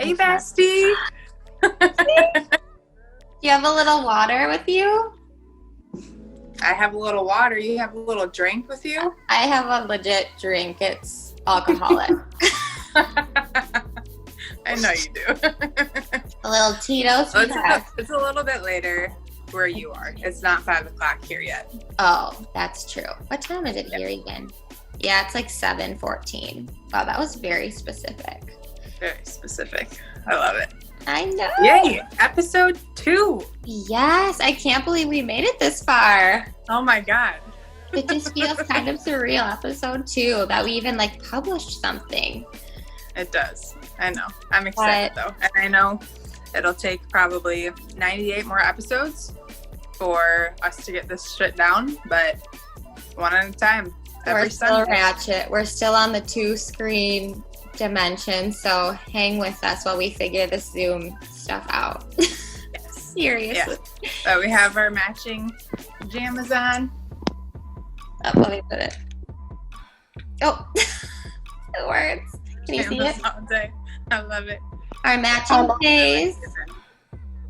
Hey, bestie. Do you have a little water with you? I have a little water. You have a little drink with you? I have a legit drink. It's alcoholic. I know you do. A little Tito's. It's a little bit later where you are. It's not 5 o'clock here yet. Oh, that's true. What time is it here again? Yeah, it's like 7:14. Wow, that was very specific. Very specific. I love it. I know. Yay! Episode 2. Yes, I can't believe we made it this far. Oh my god. It just feels kind of surreal. Episode 2 that we even like published something. It does. I know. I'm excited though. And I know it'll take probably 98 more episodes for us to get this shit down, but one at a time. We're still ratchet. We're still on the 2-screen dimension, so hang with us while we figure the Zoom stuff out. Yes. Seriously. Yeah. So we have our matching pajamas on. Oh, let me put it. Oh, it works. Can you see it? All day. I love it. Our matching days.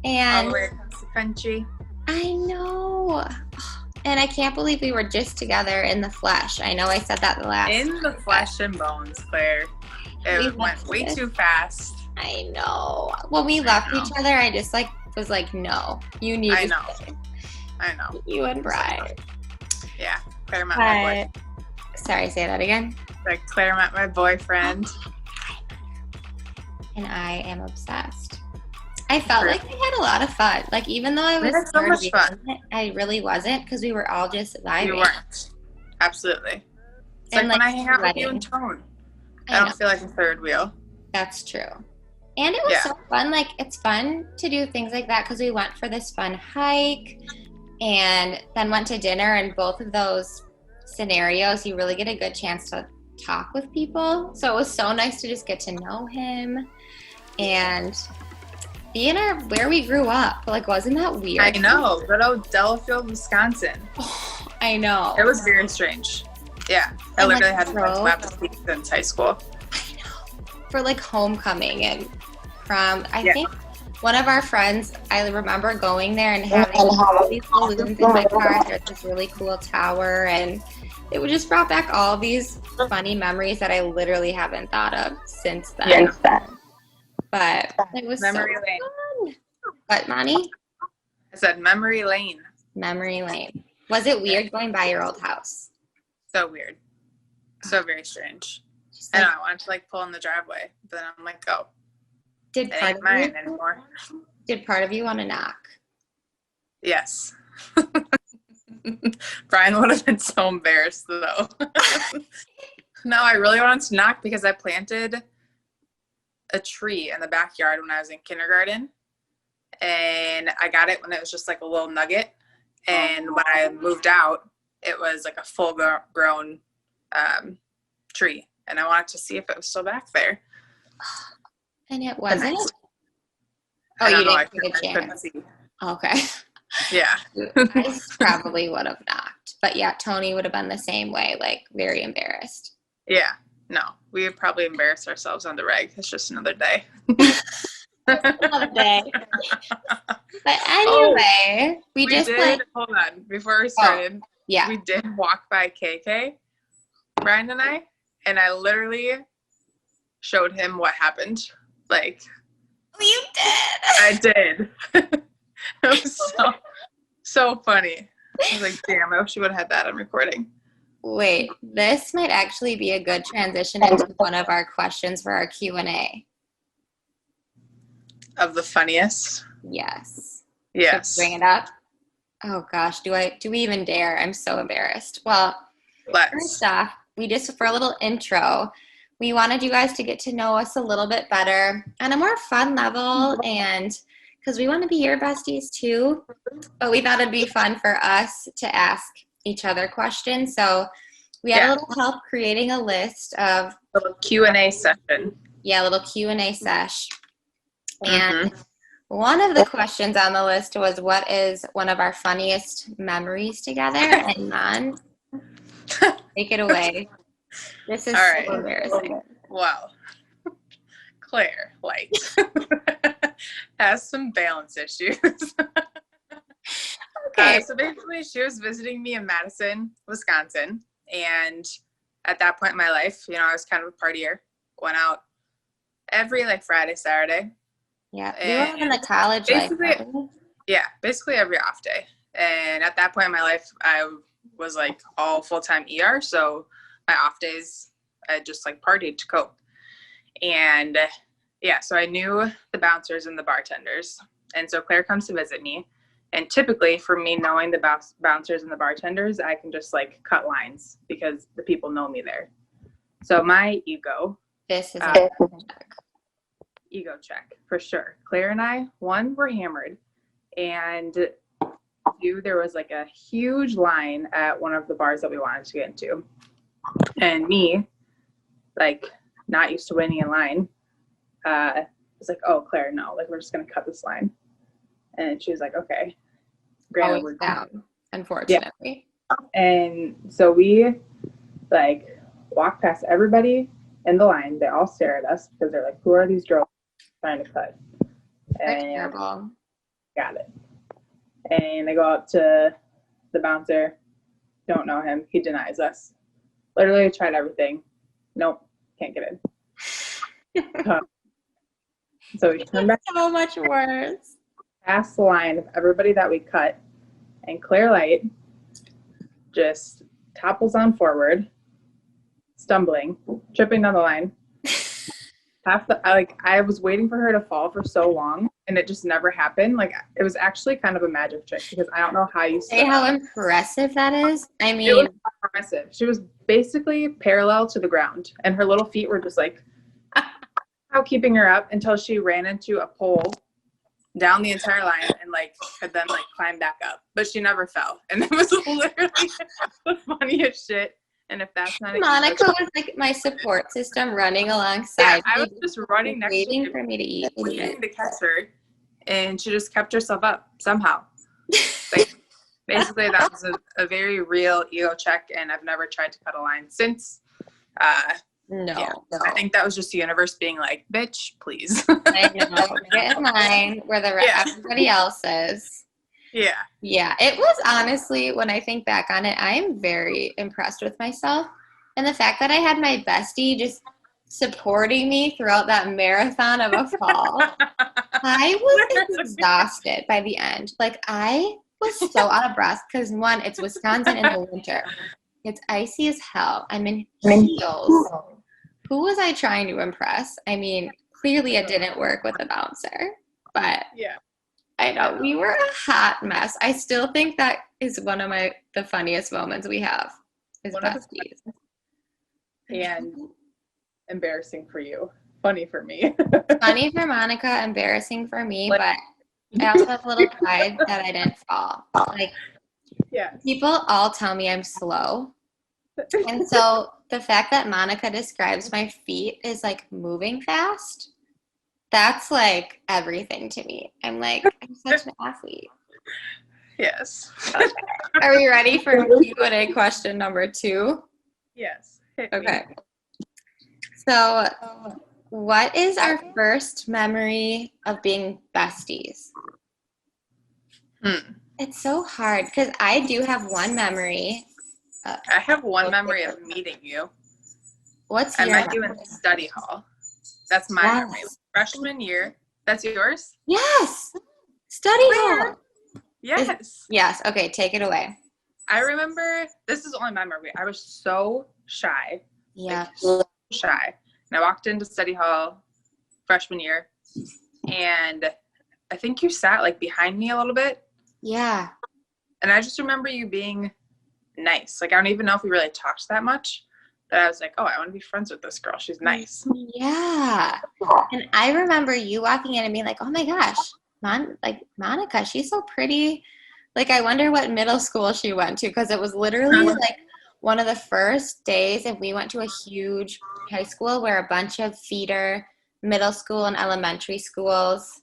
And all the way across the country. I know. And I can't believe we were just together in the flesh. I know I said that the last. In the flesh and bones, Claire. It went way too fast. I know. When we left each other, I just was like, no, you need to stay. I know. You and Brian. Yeah. Claire met my boy. Sorry, say that again. Like Claire met my boyfriend. And I am obsessed. I felt like we had a lot of fun. Like, even though I was so much fun. I really wasn't, because we were all just vibing. You weren't. Absolutely. It's like when I hang out with you and Tone. I don't feel like a third wheel. That's true. And it was so fun. Like, it's fun to do things like that because we went for this fun hike and then went to dinner. And both of those scenarios, you really get a good chance to talk with people. So it was so nice to just get to know him and be in where we grew up. Like, wasn't that weird? I know. Good old Delafield, Wisconsin. Oh, I know. It was very strange. Yeah. I literally hadn't been to Lapis since high school. I know. For like homecoming and prom. I think one of our friends, I remember going there and having all these balloons in my car. There's this really cool tower, and it just brought back all these funny memories that I literally haven't thought of since then. But it was Memory so lane. fun. What, Monty? I said memory lane. Memory lane. Was it weird going by your old house? So weird. So very strange. I know, I wanted to like pull in the driveway, but then I'm like, oh, it ain't mine anymore. Did part of you want to knock? Yes. Brian would have been so embarrassed though. No, I really wanted to knock because I planted a tree in the backyard when I was in kindergarten, and I got it when it was just like a little nugget, and when I moved out it was like a full grown tree, and I wanted to see if it was still back there, and it wasn't. Oh, you didn't get a chance. Okay. Yeah. I probably would have knocked, but yeah, Tony would have been the same way, like very embarrassed. Yeah. No, we would probably embarrass ourselves on the reg. It's just another day. Another day. But anyway, we just did. Hold on, before we started, yeah, we did walk by KK, Brian and I literally showed him what happened. Like, you did. I did. It was so funny. I was like, damn, I wish you would have had that on recording. Wait, this might actually be a good transition into one of our questions for our Q&A. Of the funniest? Yes. Yes. Bring it up. Oh gosh, do we even dare? I'm so embarrassed. Well, first off, for a little intro, we wanted you guys to get to know us a little bit better on a more fun level, and because we want to be your besties too, but we thought it'd be fun for us to ask each other questions. So we had a little help creating a list of a little Q&A session. Yeah, a little Q&A sesh. And one of the questions on the list was, what is one of our funniest memories together? And Mon, take it away. This is so embarrassing. Well, Claire Light has some balance issues. Okay. So basically, she was visiting me in Madison, Wisconsin. And at that point in my life, I was kind of a partier. Went out every Friday, Saturday. Yeah. We were in the college life. Yeah, basically every off day. And at that point in my life, I was all full-time ER. So my off days, I just partied to cope. And so I knew the bouncers and the bartenders. And so Claire comes to visit me. And typically for me knowing the bouncers and the bartenders, I can just cut lines because the people know me there. So my ego. This is a ego check for sure. Claire and I, one, were hammered. And two, there was a huge line at one of the bars that we wanted to get into. And me, not used to waiting in line, was oh, Claire, no, we're just going to cut this line. And she was okay. Granted, we're down, unfortunately. Yeah. And so we walk past everybody in the line. They all stare at us because they're who are these girls trying to cut? That's terrible. Got it. And they go up to the bouncer. Don't know him. He denies us. Literally tried everything. Nope. Can't get in. So we turn back. So much worse. Past the line of everybody that we cut, and Claire Light just topples on forward, stumbling, tripping down the line. I was waiting for her to fall for so long, and it just never happened. It was actually kind of a magic trick because I don't know how you say how impressive that is. I mean, it was impressive. She was basically parallel to the ground, and her little feet were just how keeping her up until she ran into a pole down the entire line and could then climb back up, but she never fell. And it was literally the funniest shit. And if that's not Monica was my support system running alongside. Yeah, I was just running next waiting to her, for me to eat, waiting to catch her, and she just kept herself up somehow. Basically, that was a very real ego check, and I've never tried to cut a line since. No. I think that was just the universe being bitch, please. I know. Get in line where everybody else is. Yeah. Yeah. It was honestly, when I think back on it, I am very impressed with myself. And the fact that I had my bestie just supporting me throughout that marathon of a fall, I was exhausted by the end. I was so out of breath because, one, it's Wisconsin in the winter. It's icy as hell. I'm in heels. Who was I trying to impress? I mean, clearly it didn't work with the bouncer, but yeah, I know we were a hot mess. I still think that is one of the funniest moments we have is besties. And embarrassing for you, funny for me. Funny for Monica, embarrassing for me, but I also have a little pride that I didn't fall. Yeah, people all tell me I'm slow. And so the fact that Monica describes my feet as moving fast, that's everything to me. I'm such an athlete. Yes. Okay. Are we ready for Q&A question number 2? Yes. Okay. So what is our first memory of being besties? It's so hard because I do have one memory. I have one memory of meeting you. What's I your met you in study hall. That's my memory. Freshman year. That's yours? Yes. Study hall. Yes. Yes. Okay, take it away. I remember, this is only my memory. I was so shy. Yeah. So shy. And I walked into study hall freshman year, and I think you sat behind me a little bit. Yeah. And I just remember you being nice. I don't even know if we really talked that much, but I was oh, I want to be friends with this girl. She's nice. Yeah. And I remember you walking in and being oh my gosh, Monica, she's so pretty. I wonder what middle school she went to, because it was literally one of the first days, and we went to a huge high school where a bunch of feeder middle school and elementary schools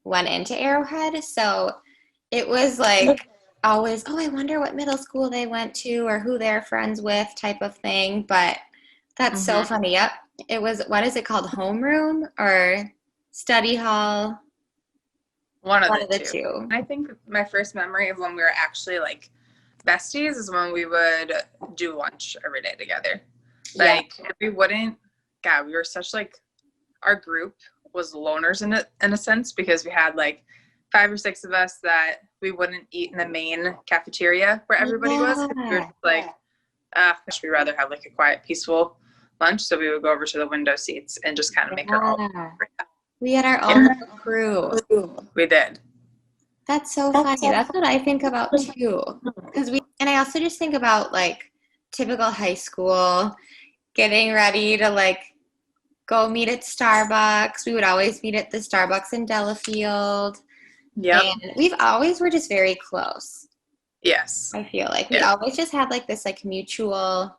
went into Arrowhead. So it was always, oh, I wonder what middle school they went to or who they're friends with type of thing. But that's so funny. Yep. it was, what is it called? Homeroom or study hall? One of the two. I think my first memory of when we were actually like besties is when we would do lunch every day together. Like we wouldn't, God, we were such like, our group was loners in a sense, because we had like 5 or 6 of us that we wouldn't eat in the main cafeteria where everybody was. We were just like, we'd rather have like a quiet, peaceful lunch. So we would go over to the window seats and just kind of make our own. We had our own crew. We did. That's so funny. That's what I think about too. And I also just think about like typical high school, getting ready to like go meet at Starbucks. We would always meet at the Starbucks in Delafield. Yeah. And we've always were just very close. Yes. I feel like we always just had like this like mutual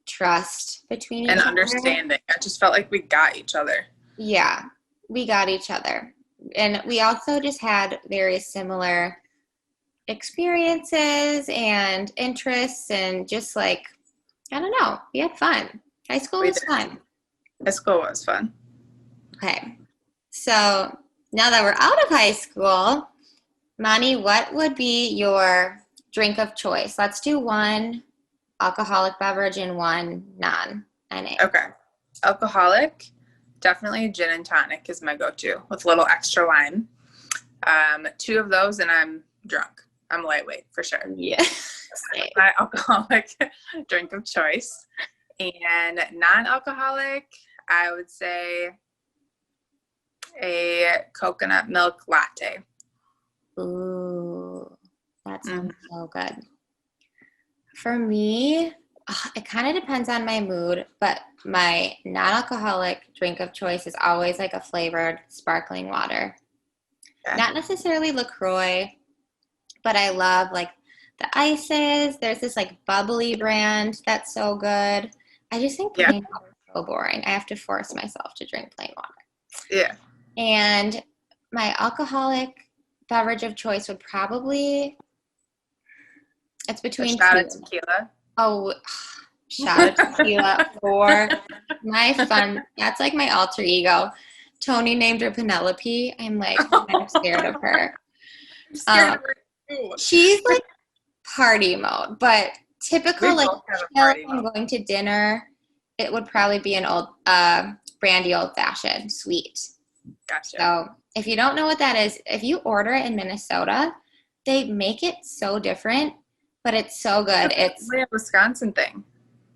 trust between each other. And understanding. I just felt like we got each other. Yeah. We got each other. And we also just had very similar experiences and interests, and just like, I don't know, we had fun. High school was fun. High school was fun. Okay. So now that we're out of high school, Mani, what would be your drink of choice? Let's do one alcoholic beverage and one non-NA. Okay. Alcoholic. Definitely gin and tonic is my go-to with a little extra lime. 2 of those and I'm drunk. I'm lightweight for sure. Yeah. My alcoholic drink of choice. And non-alcoholic, I would say a coconut milk latte. Ooh, that sounds so good. For me, it kind of depends on my mood, but my non-alcoholic drink of choice is always like a flavored sparkling water. Okay. Not necessarily LaCroix, but I love like the ices. There's this like bubbly brand that's so good. I just think plain water is so boring. I have to force myself to drink plain water. Yeah. And my alcoholic beverage of choice would probably, it's between a shot of tequila. Oh, shot of tequila for my fun. That's like my alter ego. Tony named her Penelope. I'm like, I'm scared of her. I'm scared of her too. She's like party mode, but typical like I'm going to dinner, it would probably be an old brandy old fashioned sweet. Gotcha. So if you don't know what that is, if you order it in Minnesota, they make it so different, but it's so good. It's a Wisconsin thing.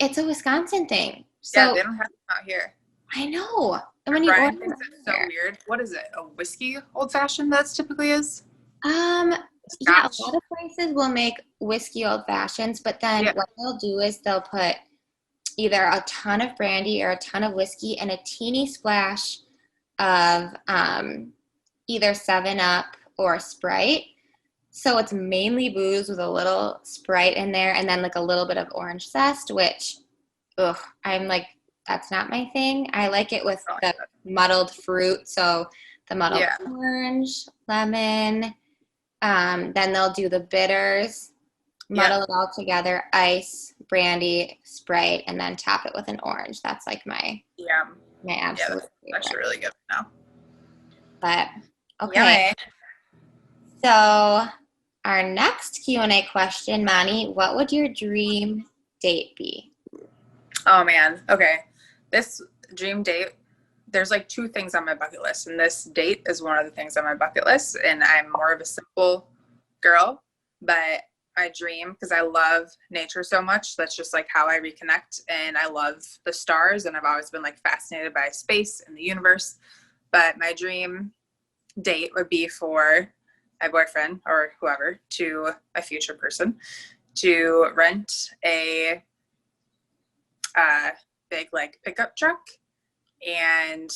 It's a Wisconsin thing. So, yeah, they don't have them out here. I know. And when Brian thinks it's so weird. What is it? A whiskey old fashioned that typically is? Yeah, a lot of places will make whiskey old fashions, but then what they'll do is they'll put either a ton of brandy or a ton of whiskey and a teeny splash of either 7-Up or Sprite. So it's mainly booze with a little Sprite in there, and then like a little bit of orange zest, which, I'm like, that's not my thing. I like it with the muddled fruit. So the muddled orange, lemon. Then they'll do the bitters, muddle it all together, ice, brandy, Sprite, and then top it with an orange. That's like my absolute favorite. Actually really good now. But okay. So our next Q&A question, Mani, what would your dream date be? Oh man. Okay. This dream date, there's like 2 things on my bucket list, and this date is one of the things on my bucket list. And I'm more of a simple girl, but I dream because I love nature so much. That's just like how I reconnect, and I love the stars, and I've always been like fascinated by space and the universe. But my dream date would be for my boyfriend or whoever, to a future person, to rent a big like pickup truck and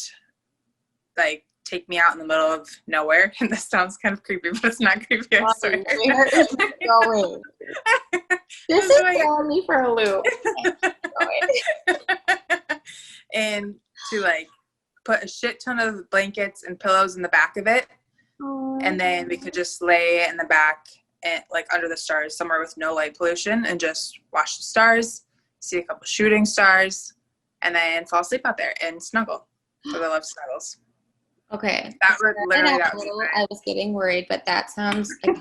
like take me out in the middle of nowhere. And this sounds kind of creepy, but it's not creepy. I swear. Where is it going? This is throwing me for a loop. And to like put a shit ton of blankets and pillows in the back of it. Aww. And then we could just lay in the back and like under the stars somewhere with no light pollution and just watch the stars, see a couple shooting stars, and then fall asleep out there and snuggle because I love snuggles. Okay. That was literally that. I was getting worried, but that sounds like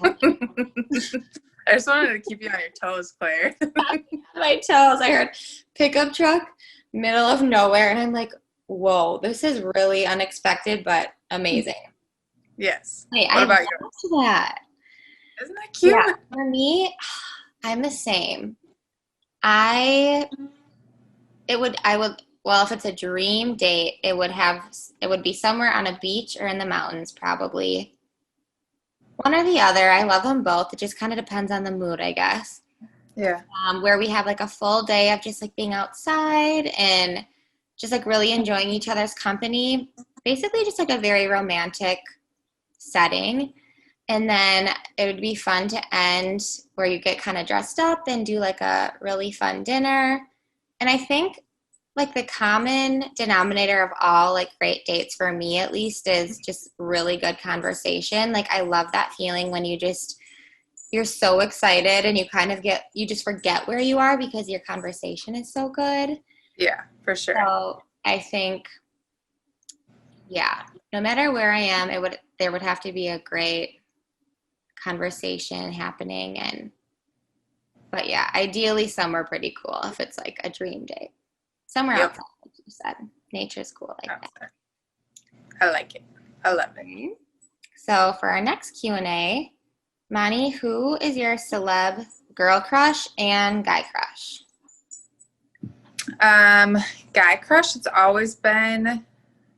I just wanted to keep you on your toes, Claire. My toes. I heard pickup truck, middle of nowhere, and I'm like, whoa, this is really unexpected, but amazing. Yes. Wait, what about you? That. Isn't that cute? Yeah, for me, I'm the same. Well, if it's a dream date, it would be somewhere on a beach or in the mountains, probably. One or the other. I love them both. It just kind of depends on the mood, I guess. Yeah. Where we have like a full day of just like being outside and just like really enjoying each other's company. Basically just like a very romantic setting. And then it would be fun to end where you get kind of dressed up and do like a really fun dinner. And I think like the common denominator of all like great dates for me at least is just really good conversation. Like I love that feeling when you're so excited and you just forget where you are because your conversation is so good. Yeah, for sure. So I think, yeah, no matter where I am, there would have to be a great conversation happening. But yeah, ideally somewhere pretty cool if it's like a dream date. Somewhere outside, like you said. Nature's cool like that. I like it. I love it. So for our next Q&A, Moni, who is your celeb girl crush and guy crush? Guy crush, it's always been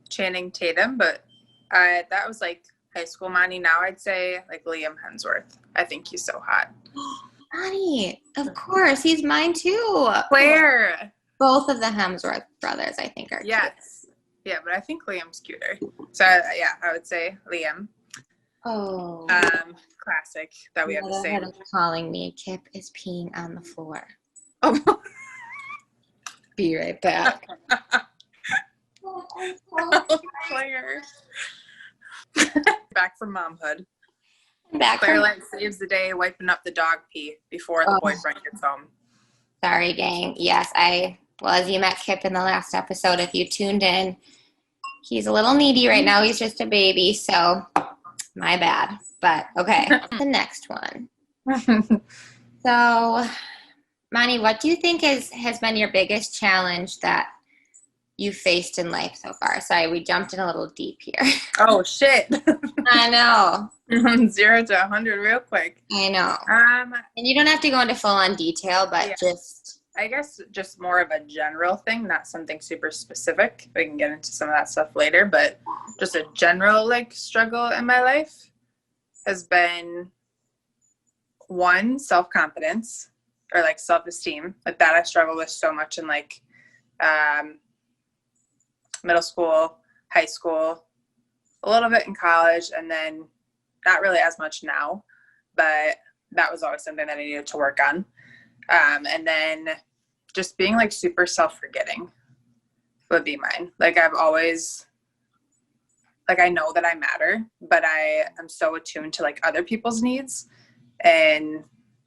Channing Tatum, but that was like high school Moni. Now I'd say like Liam Hemsworth. I think he's so hot. Moni, of course. He's mine too. Where? Both of the Hemsworth brothers, I think, are cute. Yeah, but I think Liam's cuter. So yeah, I would say Liam. Oh. Classic that we have the same. Calling me. Kip is peeing on the floor. Oh. Be right back. Claire. Back from momhood. Back Claire like saves the day wiping up the dog pee before the boyfriend gets home. Sorry, gang. Yes, as you met Kip in the last episode, if you tuned in, he's a little needy right now. He's just a baby, so my bad. But okay, the next one. So, Moni, what do you think has been your biggest challenge that you faced in life so far? Sorry, we jumped in a little deep here. Oh, shit. I know. 0 to 100 real quick. I know. And you don't have to go into full-on detail, but I guess just more of a general thing, not something super specific. We can get into some of that stuff later, but just a general like struggle in my life has been one, self-confidence or like self-esteem. Like that I struggle with so much in like middle school, high school, a little bit in college, and then not really as much now, but that was always something that I needed to work on. And then just being like super self-forgetting would be mine. Like I've always, like I know that I matter, but I am so attuned to like other people's needs, and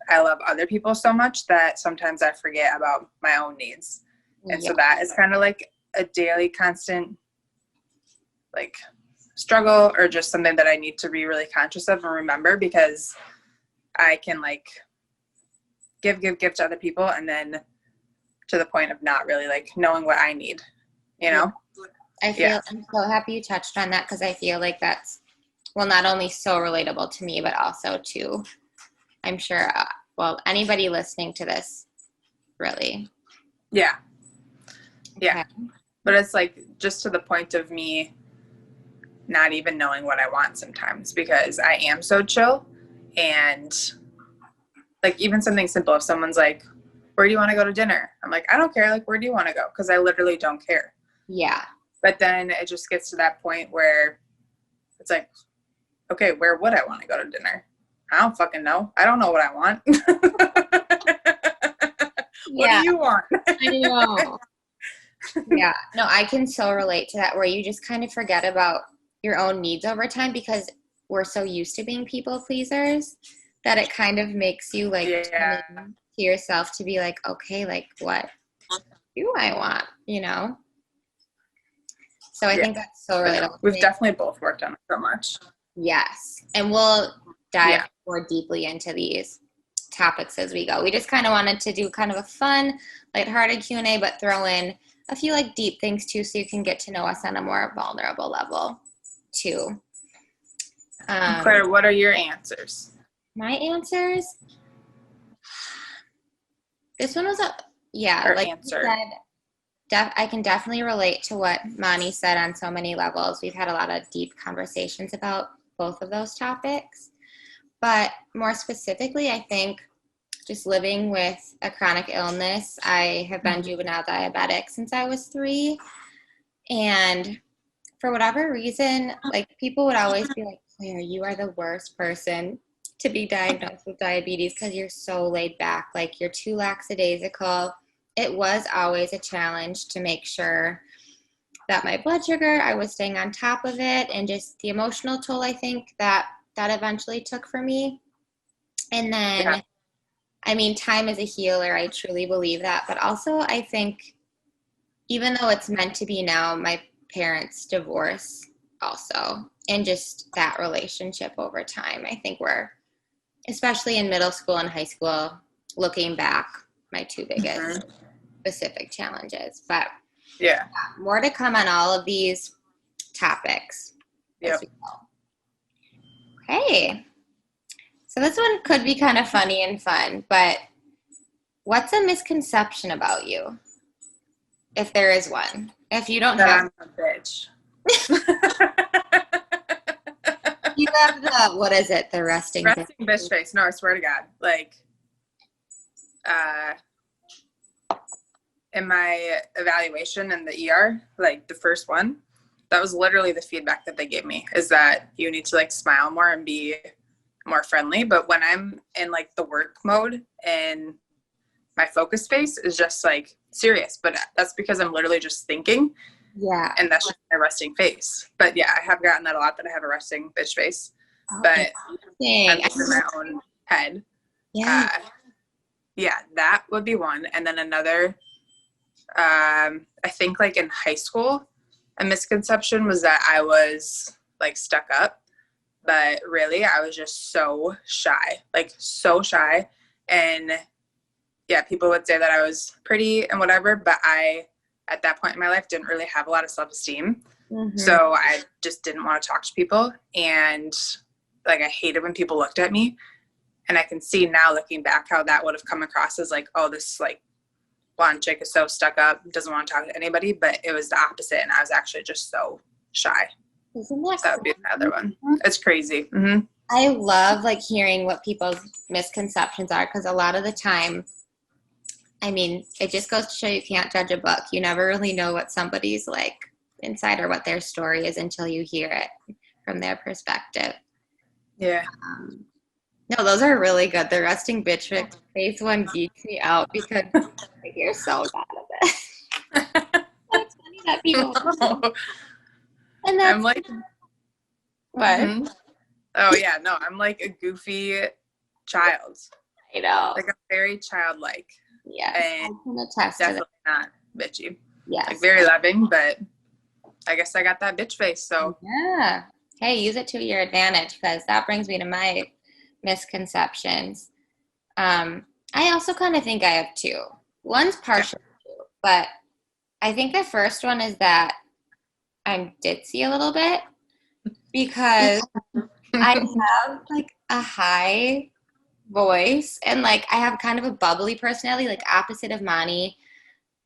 I love other people so much that sometimes I forget about my own needs. And so that is kind of like a daily constant like struggle, or just something that I need to be really conscious of and remember, because I can like give to other people and then to the point of not really like knowing what I need, you know? I'm so happy you touched on that, because I feel like that's, well, not only so relatable to me, but also to, I'm sure, anybody listening to this, really. Yeah. Yeah. Okay. But it's like just to the point of me not even knowing what I want sometimes, because I am so chill. And like even something simple, if someone's like, where do you want to go to dinner? I'm like, I don't care. Like, where do you want to go? Because I literally don't care. Yeah. But then it just gets to that point where it's like, okay, where would I want to go to dinner? I don't fucking know. I don't know what I want. What do you want? I know. Yeah. No, I can so relate to that, where you just kind of forget about your own needs over time, because we're so used to being people pleasers that it kind of makes you like to yourself to be like, okay, like what do I want, So I think that's so relatable. We've definitely both worked on it so much. Yes. And we'll dive more deeply into these topics as we go. We just kind of wanted to do kind of a fun, lighthearted Q&A, but throw in a few like deep things too, so you can get to know us on a more vulnerable level too. Claire, what are your answers? My answers? This one was answer. I can definitely relate to what Mani said on so many levels. We've had a lot of deep conversations about both of those topics. But more specifically, I think just living with a chronic illness, I have been juvenile diabetic since I was 3. And for whatever reason, like people would always be like, Claire, you are the worst person to be diagnosed with diabetes because you're so laid back. Like you're too lackadaisical. It was always a challenge to make sure that my blood sugar, I was staying on top of it, and just the emotional toll I think that eventually took for me. And then, I mean, time is a healer. I truly believe that. But also I think even though it's meant to be now, my parents' divorce also, and just that relationship over time, I think we're, especially in middle school and high school, looking back, my 2 biggest specific challenges. But more to come on all of these topics as we go. Okay. So this one could be kind of funny and fun, but what's a misconception about you? If there is one. If you don't have... I'm a bitch. You have the, what is it? The resting bitch face. No, I swear to God. Like, in my evaluation in the ER, like the first one, that was literally the feedback that they gave me, is that you need to like smile more and be more friendly. But when I'm in like the work mode and my focus face is just like serious, but that's because I'm literally just thinking. Yeah. And that's just my resting face. But yeah, I have gotten that a lot, that I have a resting bitch face. But I'm just in my own head. Yeah. That would be one. And then another, I think like in high school, a misconception was that I was like stuck up, but really I was just so shy, and people would say that I was pretty and whatever, but I, at that point in my life, didn't really have a lot of self-esteem. So I just didn't want to talk to people, and like I hated when people looked at me. And I can see now, looking back, how that would have come across as like, oh, this like blonde chick is so stuck up, doesn't want to talk to anybody. But it was the opposite, and I was actually just so shy. Isn't that that would be another one. It's crazy. I love like hearing what people's misconceptions are, because a lot of the time, I mean, it just goes to show you can't judge a book. You never really know what somebody's like inside or what their story is until you hear it from their perspective. Yeah. No, those are really good. The resting bitch face one geeks me out because you're so bad at it. It's funny that people. And that's I'm like, what? Oh yeah, no, I'm like a goofy child. I know. Like I'm very childlike. Yeah. And I can attest to definitely not bitchy. Yes. Like very loving, but I guess I got that bitch face. So yeah. Hey, use it to your advantage, because that brings me to my misconceptions. I also kind of think I have 2. One's partial, but I think the first one is that I'm ditzy a little bit, because I have like a high voice, and like I have kind of a bubbly personality, like opposite of Mani.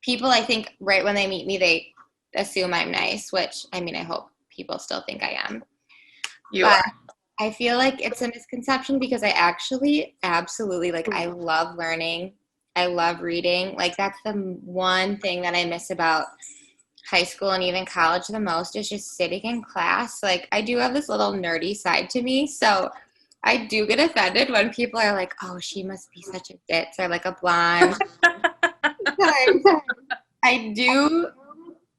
People, I think, right when they meet me, they assume I'm nice, which, I mean, I hope people still think I am. You are. I feel like it's a misconception, because I actually absolutely, like, I love learning. I love reading. Like, that's the one thing that I miss about high school and even college the most, is just sitting in class. Like, I do have this little nerdy side to me, so I do get offended when people are like, oh, she must be such a ditz, or like a blonde. I do,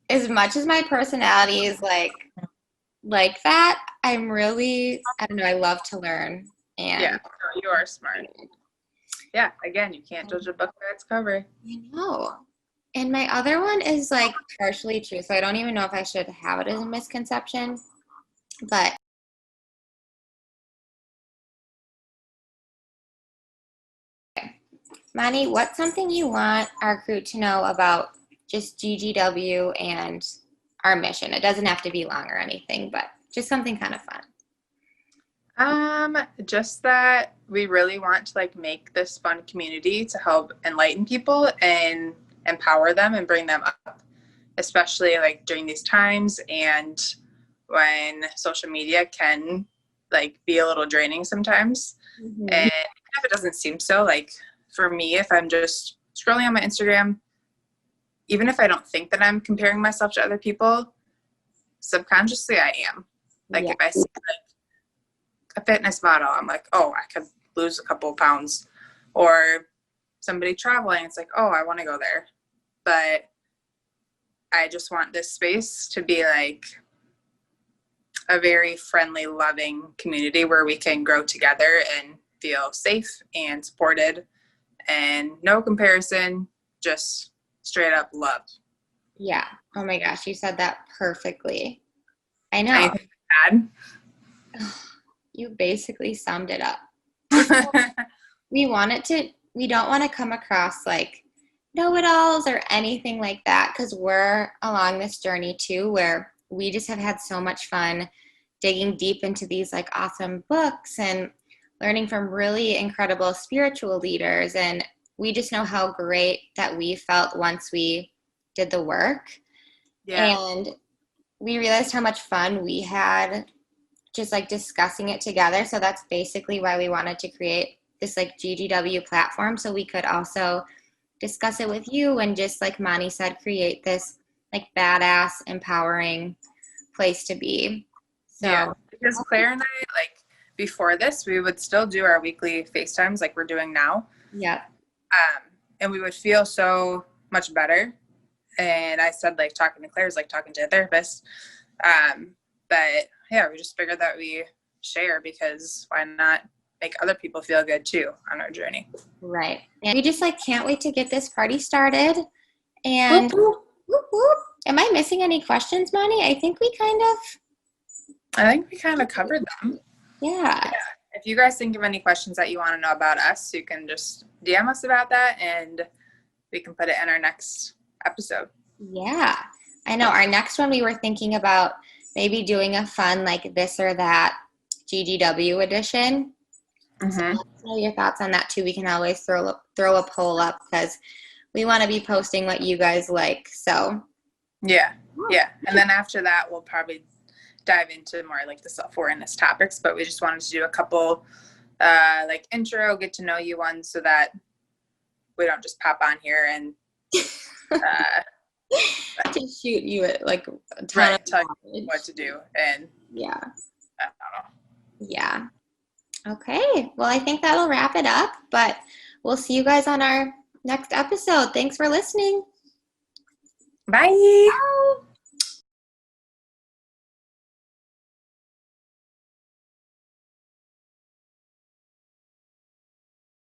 as much as my personality is like that, I'm really, I don't know, I love to learn. And yeah, you are smart. Yeah, again, you can't judge a book by its cover. I know. And my other one is like partially true. So I don't even know if I should have it as a misconception, but Monty, what's something you want our crew to know about just GGW and our mission? It doesn't have to be long or anything, but just something kind of fun. Just that we really want to like make this fun community to help enlighten people and empower them and bring them up, especially like during these times and when social media can like be a little draining sometimes. Mm-hmm. And even if it doesn't seem so, like for me, if I'm just scrolling on my Instagram, even if I don't think that I'm comparing myself to other people, subconsciously I am. Like if I see like a fitness model, I'm like, oh, I could lose a couple of pounds. Or somebody traveling, it's like, oh, I want to go there. But I just want this space to be like a very friendly, loving community where we can grow together and feel safe and supported and no comparison, just straight up love. Yeah. Oh my gosh, you said that perfectly. I know. Anything to add? You basically summed it up. We don't want to come across like know-it-alls or anything like that, because we're along this journey too, where we just have had so much fun digging deep into these like awesome books and learning from really incredible spiritual leaders. And we just know how great that we felt once we did the work. Yeah. And we realized how much fun we had just like discussing it together. So that's basically why we wanted to create this like GGW platform, so we could also discuss it with you and just like Monty said, create this like badass, empowering place to be. So yeah, because Claire and I, like before this, we would still do our weekly FaceTimes like we're doing now. Yeah. And we would feel so much better. And I said like talking to Claire is like talking to a therapist. But yeah, we just figured that we share, because why not make other people feel good too on our journey. Right. And we just like can't wait to get this party started. And whoop, whoop. Am I missing any questions, Monty? I think we kind of covered them. Yeah. If you guys think of any questions that you want to know about us, you can just DM us about that and we can put it in our next episode. Yeah. I know our next one, we were thinking about maybe doing a fun like this or that GGW edition. Mm-hmm. So let us know your thoughts on that too. We can always throw a poll up, because we want to be posting what you guys like. So yeah. And then after that, we'll probably dive into more like the self-awareness topics. But we just wanted to do a couple like intro, get to know you ones, so that we don't just pop on here and to shoot you at like a ton of tell you what to do. And yeah, I don't know. Yeah. Okay. Well, I think that'll wrap it up, but we'll see you guys on our next episode. Thanks for listening. Bye. Bye.